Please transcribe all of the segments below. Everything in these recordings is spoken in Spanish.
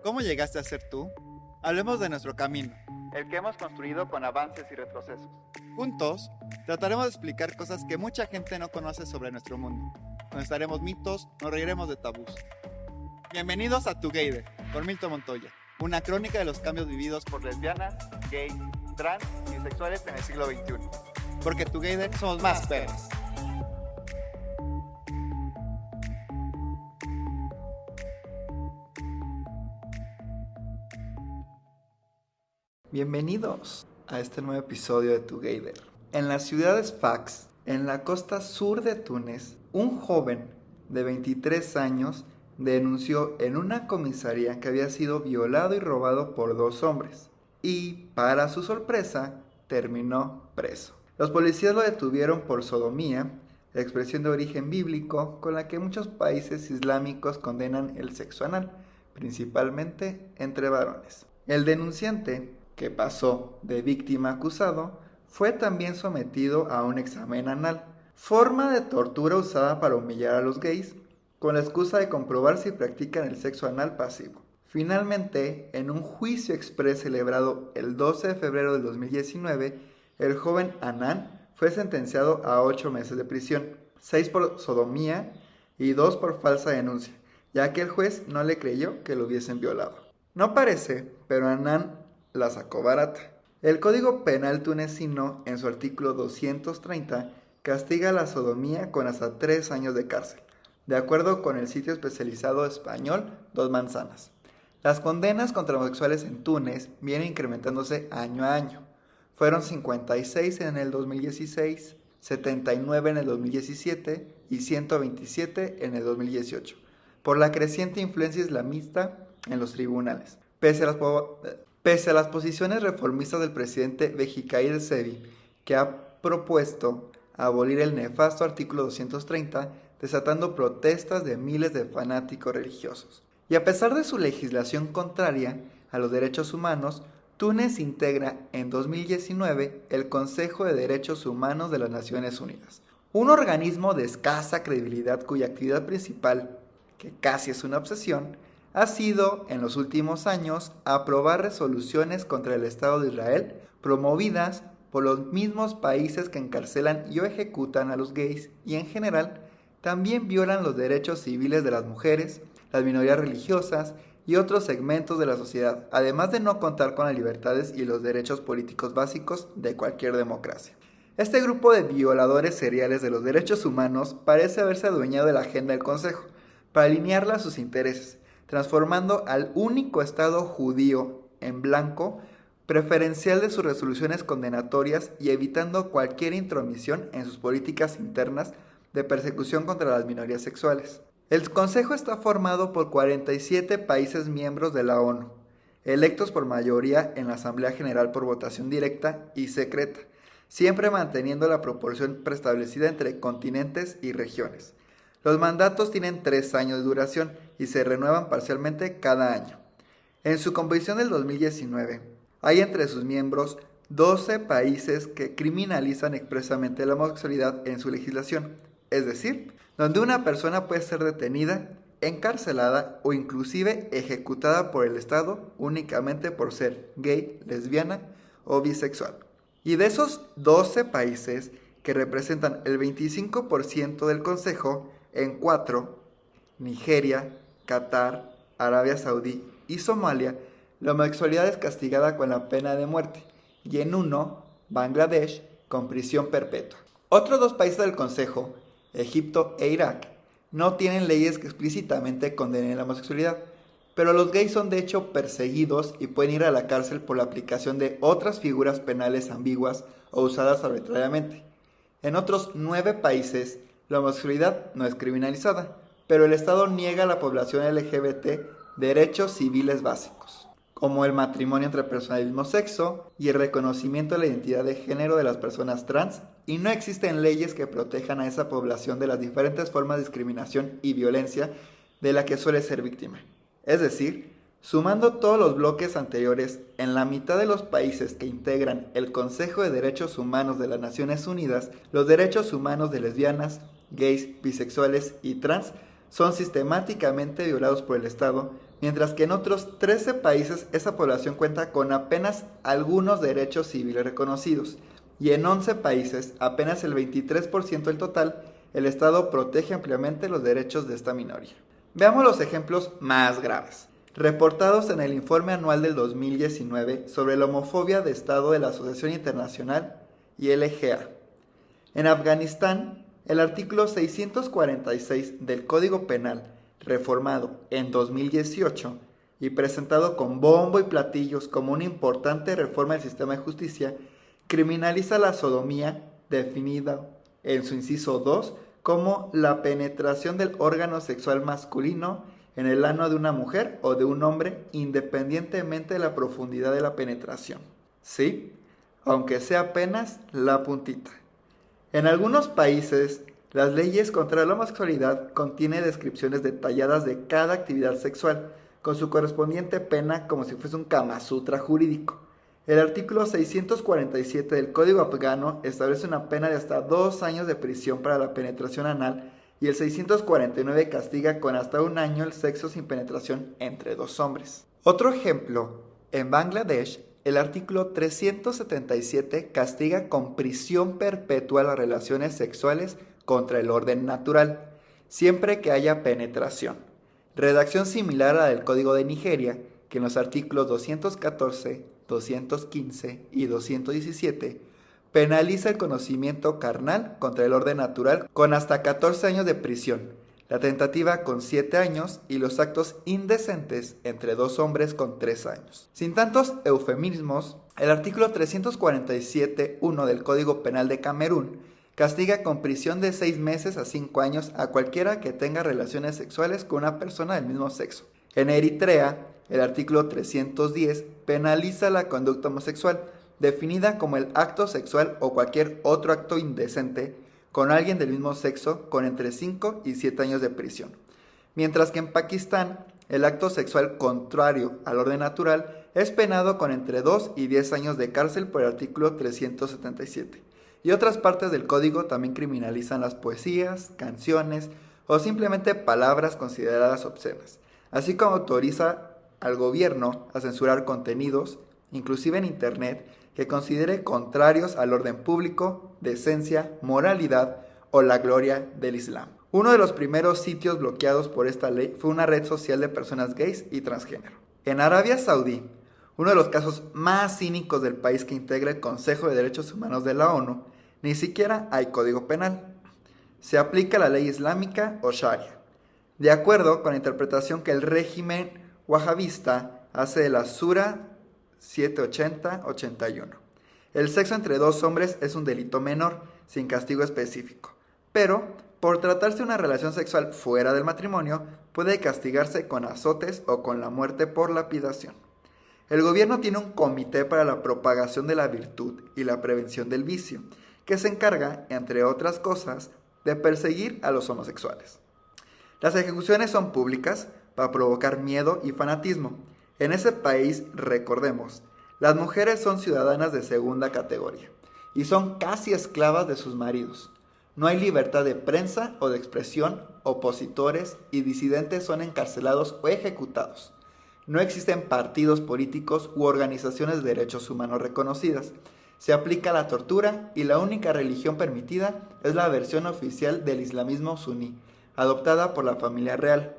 ¿Cómo llegaste a ser tú? Hablemos de nuestro camino, el que hemos construido con avances y retrocesos. Juntos, trataremos de explicar cosas que mucha gente no conoce sobre nuestro mundo. Conoceremos mitos, nos reiremos de tabús. Bienvenidos a Together, por Milton Montoya, una crónica de los cambios vividos por lesbianas, gays, trans y bisexuales en el siglo XXI. Porque Together somos más perros. Bienvenidos a este nuevo episodio de Together. En la ciudad de Sfax, en la costa sur de Túnez, un joven de 23 años denunció en una comisaría que había sido violado y robado por dos hombres. Y, para su sorpresa, terminó preso. Los policías lo detuvieron por sodomía, expresión de origen bíblico con la que muchos países islámicos condenan el sexo anal, principalmente entre varones. El denunciante, que pasó de víctima a acusado, fue también sometido a un examen anal, forma de tortura usada para humillar a los gays, con la excusa de comprobar si practican el sexo anal pasivo. Finalmente, en un juicio exprés celebrado el 12 de febrero del 2019, el joven Anán fue sentenciado a 8 meses de prisión, 6 por sodomía y 2 por falsa denuncia, ya que el juez no le creyó que lo hubiesen violado. No parece, pero Anán la sacó barata. El Código Penal tunecino, en su artículo 230, castiga la sodomía con hasta 3 años de cárcel, de acuerdo con el sitio especializado español Dos Manzanas. Las condenas contra homosexuales en Túnez vienen incrementándose año a año. Fueron 56 en el 2016, 79 en el 2017 y 127 en el 2018, por la creciente influencia islamista en los tribunales. Pese a las posiciones reformistas del presidente Bejicay de Sevi, que ha propuesto abolir el nefasto artículo 230, desatando protestas de miles de fanáticos religiosos. Y a pesar de su legislación contraria a los derechos humanos, Túnez integra en 2019 el Consejo de Derechos Humanos de las Naciones Unidas, un organismo de escasa credibilidad cuya actividad principal, que casi es una obsesión, ha sido, en los últimos años, aprobar resoluciones contra el Estado de Israel promovidas por los mismos países que encarcelan y o ejecutan a los gays y, en general, también violan los derechos civiles de las mujeres, las minorías religiosas y otros segmentos de la sociedad, además de no contar con las libertades y los derechos políticos básicos de cualquier democracia. Este grupo de violadores seriales de los derechos humanos parece haberse adueñado de la agenda del Consejo para alinearla a sus intereses, transformando al único Estado judío en blanco preferencial de sus resoluciones condenatorias y evitando cualquier intromisión en sus políticas internas de persecución contra las minorías sexuales. El Consejo está formado por 47 países miembros de la ONU, electos por mayoría en la Asamblea General por votación directa y secreta, siempre manteniendo la proporción preestablecida entre continentes y regiones. Los mandatos tienen 3 años de duración y se renuevan parcialmente cada año. En su composición del 2019, hay entre sus miembros 12 países que criminalizan expresamente la homosexualidad en su legislación, es decir, donde una persona puede ser detenida, encarcelada o inclusive ejecutada por el Estado únicamente por ser gay, lesbiana o bisexual. Y de esos 12 países que representan el 25% del Consejo, en 4, Nigeria, Qatar, Arabia Saudí y Somalia, la homosexualidad es castigada con la pena de muerte, y en 1, Bangladesh, con prisión perpetua. Otros 2 países del Consejo, Egipto e Irak, no tienen leyes que explícitamente condenen la homosexualidad, pero los gays son de hecho perseguidos y pueden ir a la cárcel por la aplicación de otras figuras penales ambiguas o usadas arbitrariamente. En otros 9 países, la homosexualidad no es criminalizada, pero el Estado niega a la población LGBT derechos civiles básicos, como el matrimonio entre personas del mismo sexo y el reconocimiento de la identidad de género de las personas trans, y no existen leyes que protejan a esa población de las diferentes formas de discriminación y violencia de la que suele ser víctima. Es decir, sumando todos los bloques anteriores, en la mitad de los países que integran el Consejo de Derechos Humanos de las Naciones Unidas, los derechos humanos de lesbianas, gays, bisexuales y trans son sistemáticamente violados por el Estado mientras que en otros 13 países esa población cuenta con apenas algunos derechos civiles reconocidos, y en 11 países, apenas el 23% del total, el Estado protege ampliamente los derechos de esta minoría. Veamos los ejemplos más graves, reportados en el informe anual del 2019 sobre la homofobia de Estado de la Asociación Internacional ILGA. En Afganistán, el artículo 646 del Código Penal, reformado en 2018 y presentado con bombo y platillos como una importante reforma del sistema de justicia, criminaliza la sodomía, definida en su inciso 2 como la penetración del órgano sexual masculino en el ano de una mujer o de un hombre, independientemente de la profundidad de la penetración. ¿Sí? Aunque sea apenas la puntita. En algunos países, las leyes contra la homosexualidad contienen descripciones detalladas de cada actividad sexual, con su correspondiente pena como si fuese un Kama Sutra jurídico. El artículo 647 del Código Afgano establece una pena de hasta 2 años de prisión para la penetración anal y el 649 castiga con hasta 1 año el sexo sin penetración entre 2 hombres. Otro ejemplo, en Bangladesh, el artículo 377 castiga con prisión perpetua las relaciones sexuales contra el orden natural, siempre que haya penetración. Redacción similar a la del Código de Nigeria, que en los artículos 214, 215 y 217 penaliza el conocimiento carnal contra el orden natural con hasta 14 años de prisión, la tentativa con 7 años y los actos indecentes entre 2 hombres con 3 años. Sin tantos eufemismos, el artículo 347.1 del Código Penal de Camerún castiga con prisión de 6 meses a 5 años a cualquiera que tenga relaciones sexuales con una persona del mismo sexo. En Eritrea, el artículo 310 penaliza la conducta homosexual, definida como el acto sexual o cualquier otro acto indecente con alguien del mismo sexo con entre 5 y 7 años de prisión. Mientras que en Pakistán, el acto sexual contrario al orden natural es penado con entre 2 y 10 años de cárcel por el artículo 377. Y otras partes del código también criminalizan las poesías, canciones o simplemente palabras consideradas obscenas, así como autoriza al gobierno a censurar contenidos, inclusive en internet, que considere contrarios al orden público, decencia, moralidad o la gloria del Islam. Uno de los primeros sitios bloqueados por esta ley fue una red social de personas gays y transgénero. En Arabia Saudí, uno de los casos más cínicos del país que integra el Consejo de Derechos Humanos de la ONU, ni siquiera hay código penal. Se aplica la ley islámica o Sharia, de acuerdo con la interpretación que el régimen wahabista hace de la Sura 780-81. El sexo entre 2 hombres es un delito menor, sin castigo específico, pero por tratarse de una relación sexual fuera del matrimonio, puede castigarse con azotes o con la muerte por lapidación. El gobierno tiene un comité para la propagación de la virtud y la prevención del vicio, que se encarga, entre otras cosas, de perseguir a los homosexuales. Las ejecuciones son públicas para provocar miedo y fanatismo. En ese país, recordemos, las mujeres son ciudadanas de segunda categoría y son casi esclavas de sus maridos. No hay libertad de prensa o de expresión, opositores y disidentes son encarcelados o ejecutados. No existen partidos políticos u organizaciones de derechos humanos reconocidas. Se aplica la tortura y la única religión permitida es la versión oficial del islamismo suní, adoptada por la familia real.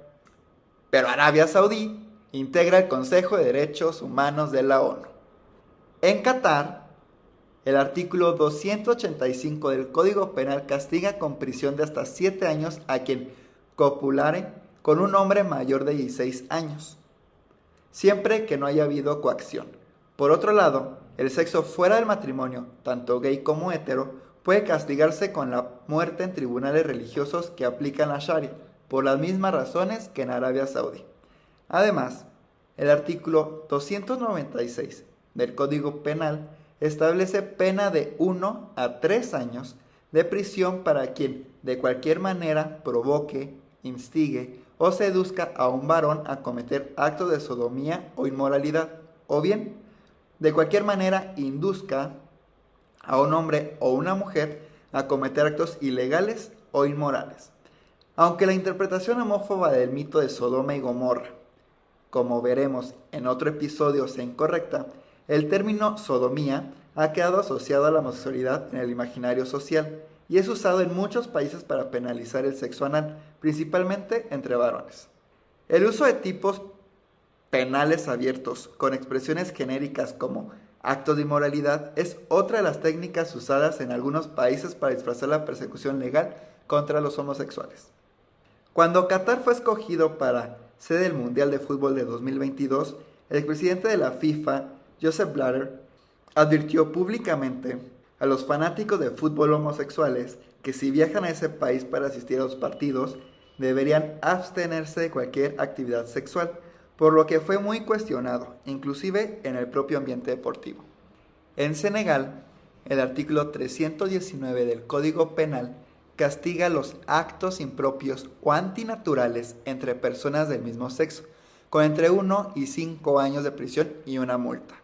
Pero Arabia Saudí integra el Consejo de Derechos Humanos de la ONU. En Qatar, el artículo 285 del Código Penal castiga con prisión de hasta 7 años a quien copulare con un hombre mayor de 16 años, siempre que no haya habido coacción. Por otro lado, el sexo fuera del matrimonio, tanto gay como hetero, puede castigarse con la muerte en tribunales religiosos que aplican la Sharia, por las mismas razones que en Arabia Saudí. Además, el artículo 296 del Código Penal establece pena de 1 a 3 años de prisión para quien de cualquier manera provoque, instigue o seduzca a un varón a cometer actos de sodomía o inmoralidad, o bien de cualquier manera induzca a un hombre o una mujer a cometer actos ilegales o inmorales. Aunque la interpretación homófoba del mito de Sodoma y Gomorra como veremos en otro episodio sea incorrecta, el término sodomía ha quedado asociado a la homosexualidad en el imaginario social y es usado en muchos países para penalizar el sexo anal, principalmente entre varones. El uso de tipos penales abiertos con expresiones genéricas como actos de inmoralidad es otra de las técnicas usadas en algunos países para disfrazar la persecución legal contra los homosexuales. Cuando Qatar fue escogido para sede del Mundial de Fútbol de 2022, el expresidente de la FIFA, Joseph Blatter, advirtió públicamente a los fanáticos de fútbol homosexuales que si viajan a ese país para asistir a los partidos, deberían abstenerse de cualquier actividad sexual, por lo que fue muy cuestionado, inclusive en el propio ambiente deportivo. En Senegal, el artículo 319 del Código Penal castiga los actos impropios o antinaturales entre personas del mismo sexo, con entre 1 y 5 años de prisión y una multa.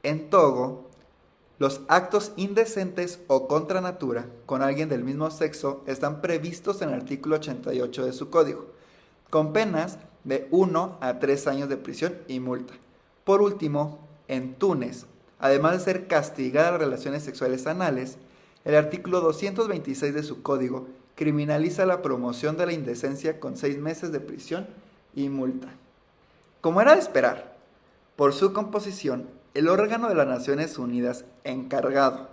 En Togo, los actos indecentes o contra natura con alguien del mismo sexo están previstos en el artículo 88 de su código, con penas de 1 a 3 años de prisión y multa. Por último, en Túnez, además de ser castigada las relaciones sexuales anales, el artículo 226 de su código criminaliza la promoción de la indecencia con 6 meses de prisión y multa. Como era de esperar, por su composición, el órgano de las Naciones Unidas encargado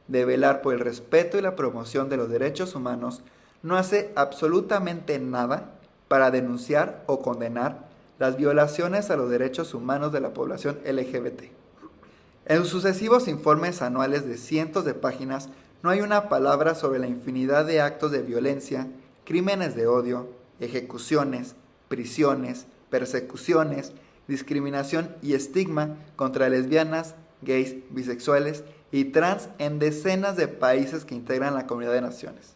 de velar por el respeto y la promoción de los derechos humanos no hace absolutamente nada para denunciar o condenar las violaciones a los derechos humanos de la población LGBT. En sus sucesivos informes anuales de cientos de páginas no hay una palabra sobre la infinidad de actos de violencia, crímenes de odio, ejecuciones, prisiones, persecuciones, discriminación y estigma contra lesbianas, gays, bisexuales y trans en decenas de países que integran la Comunidad de Naciones.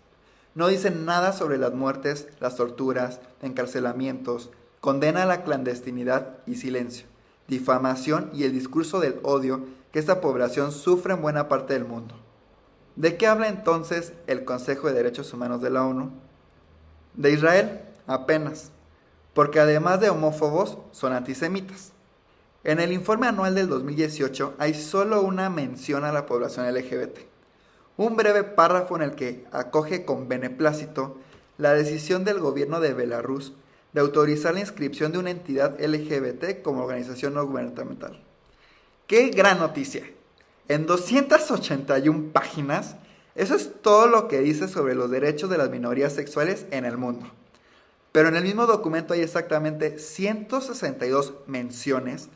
No dicen nada sobre las muertes, las torturas, encarcelamientos, condena a la clandestinidad y silencio, difamación y el discurso del odio que esta población sufre en buena parte del mundo. ¿De qué habla entonces el Consejo de Derechos Humanos de la ONU? De Israel, apenas, porque además de homófobos, son antisemitas. En el informe anual del 2018 hay solo una mención a la población LGBT. Un breve párrafo en el que acoge con beneplácito la decisión del gobierno de Belarus de autorizar la inscripción de una entidad LGBT como organización no gubernamental. ¡Qué gran noticia! En 281 páginas, eso es todo lo que dice sobre los derechos de las minorías sexuales en el mundo. Pero en el mismo documento hay exactamente 162 menciones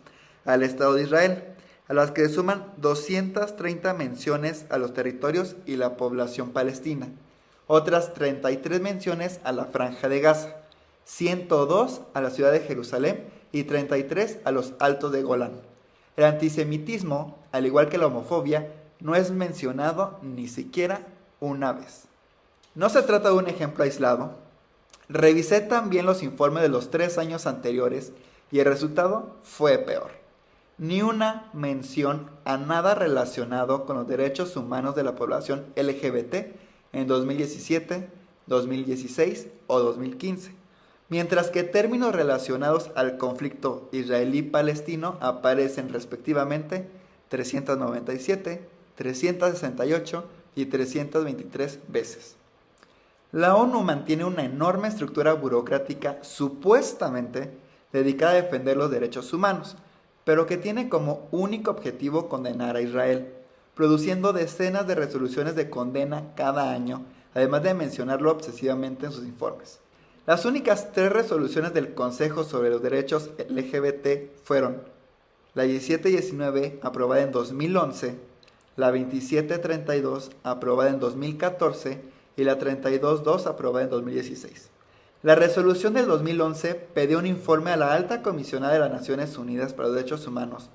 al Estado de Israel, a las que se suman 230 menciones a los territorios y la población palestina, otras 33 menciones a la Franja de Gaza, 102 a la ciudad de Jerusalén y 33 a los Altos de Golán. El antisemitismo, al igual que la homofobia, no es mencionado ni siquiera una vez. No se trata de un ejemplo aislado. Revisé también los informes de los 3 años anteriores y el resultado fue peor. Ni una mención a nada relacionado con los derechos humanos de la población LGBT en 2017, 2016 o 2015. Mientras que términos relacionados al conflicto israelí-palestino aparecen respectivamente 397, 368 y 323 veces. La ONU mantiene una enorme estructura burocrática supuestamente dedicada a defender los derechos humanos, pero que tiene como único objetivo condenar a Israel, produciendo decenas de resoluciones de condena cada año, además de mencionarlo obsesivamente en sus informes. Las únicas 3 resoluciones del Consejo sobre los derechos LGBT fueron la 1719, aprobada en 2011, la 2732, aprobada en 2014, y la 322, aprobada en 2016. La resolución del 2011 pidió un informe a la Alta Comisionada de las Naciones Unidas para los Derechos Humanos,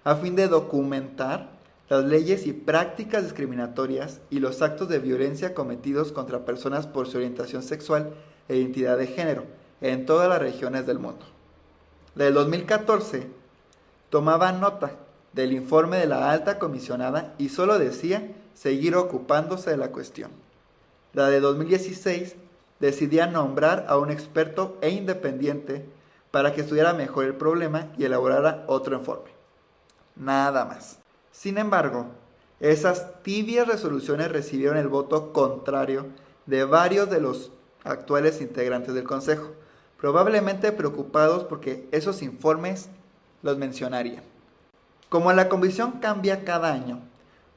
a fin de documentar las leyes y prácticas discriminatorias y los actos de violencia cometidos contra personas por su orientación sexual e identidad de género en todas las regiones del mundo. La del 2014 tomaba nota del informe de la Alta Comisionada y solo decía seguir ocupándose de la cuestión. La de 2016 decidía nombrar a un experto e independiente para que estudiara mejor el problema y elaborara otro informe. Nada más. Sin embargo, esas tibias resoluciones recibieron el voto contrario de varios de los actuales integrantes del Consejo, probablemente preocupados porque esos informes los mencionarían. Como la comisión cambia cada año,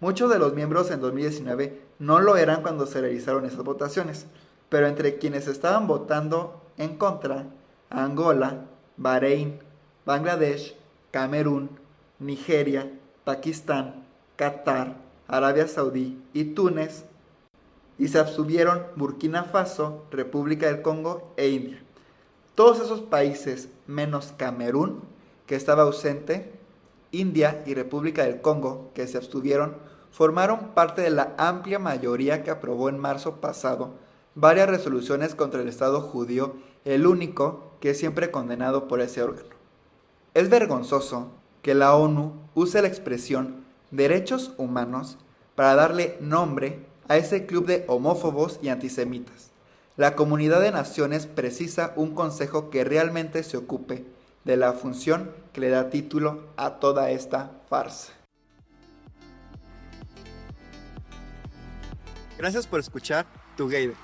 muchos de los miembros en 2019 no lo eran cuando se realizaron esas votaciones, pero entre quienes estaban votando en contra, Angola, Bahrein, Bangladesh, Camerún, Nigeria, Pakistán, Qatar, Arabia Saudí y Túnez, y se abstuvieron Burkina Faso, República del Congo e India. Todos esos países, menos Camerún, que estaba ausente, India y República del Congo, que se abstuvieron, formaron parte de la amplia mayoría que aprobó en marzo pasado varias resoluciones contra el Estado judío, el único que es siempre condenado por ese órgano. Es vergonzoso que la ONU use la expresión derechos humanos para darle nombre a ese club de homófobos y antisemitas. La comunidad de naciones precisa un consejo que realmente se ocupe de la función que le da título a toda esta farsa. Gracias por escuchar Together,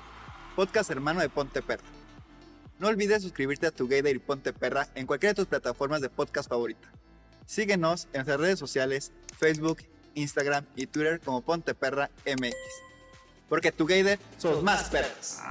podcast hermano de Ponte Perra. No olvides suscribirte a Together y Ponte Perra en cualquiera de tus plataformas de podcast favorita. Síguenos en nuestras redes sociales, Facebook, Instagram y Twitter como Ponte Perra MX. Porque Together somos más perras.